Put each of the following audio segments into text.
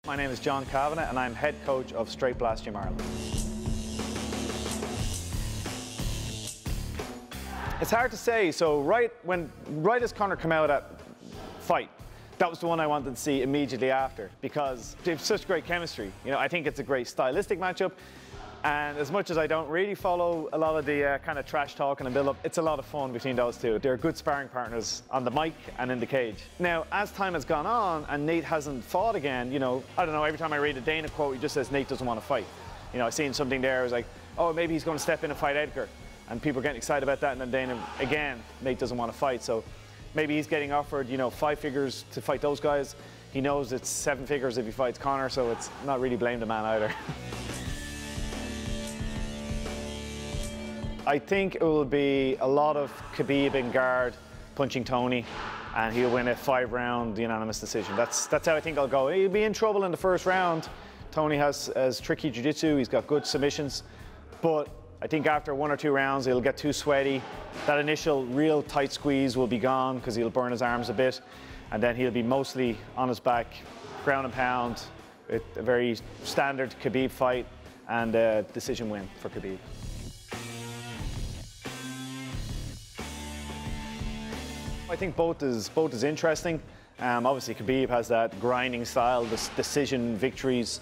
My name is John Kavanagh and I'm head coach of Straight Blast Gym Ireland. It's hard to say, so right as Conor came out at fight, that was the one I wanted to see immediately after because they have such great chemistry. You know, I think it's a great stylistic matchup, and as much as I don't really follow a lot of the kind of trash talking and build up, it's a lot of fun between those two. They're good sparring partners on the mic and in the cage. Now, as time has gone on and Nate hasn't fought again, you know, I don't know, every time I read a Dana quote, he just says Nate doesn't want to fight. You know, I seen something there, it was like, oh, maybe he's going to step in and fight Edgar. And people are getting excited about that, and then Dana, again, Nate doesn't want to fight. So maybe he's getting offered, you know, 5 figures to fight those guys. He knows it's 7 figures if he fights Conor, so it's not really blame the man either. I think it will be a lot of Khabib in guard punching Tony, and he'll win a 5-round unanimous decision. That's how I think I'll go. He'll be in trouble in the first round. Tony has tricky jiu-jitsu, he's got good submissions, but I think after 1 or 2 rounds, he'll get too sweaty. That initial real tight squeeze will be gone because he'll burn his arms a bit. And then he'll be mostly on his back, ground and pound, with a very standard Khabib fight and a decision win for Khabib. I think both is interesting. Obviously, Khabib has that grinding style, this decision victories,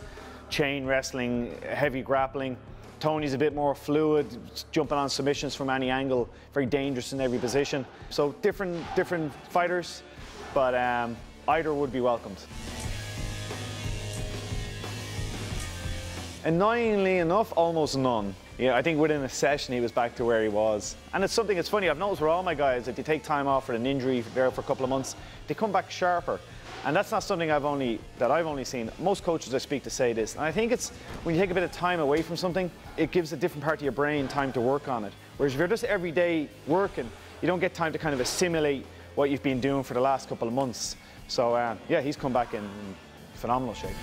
chain wrestling, heavy grappling. Tony's a bit more fluid, jumping on submissions from any angle, very dangerous in every position. So different fighters, but either would be welcomed. Annoyingly enough, almost none. Yeah, I think within a session he was back to where he was. And it's something that's funny, I've noticed with all my guys, if they take time off for an injury, they're out for a couple of months, they come back sharper. And that's not something I've only seen. Most coaches I speak to say this. And I think it's, when you take a bit of time away from something, it gives a different part of your brain time to work on it. Whereas if you're just every day working, you don't get time to kind of assimilate what you've been doing for the last couple of months. So yeah, he's come back in phenomenal shape.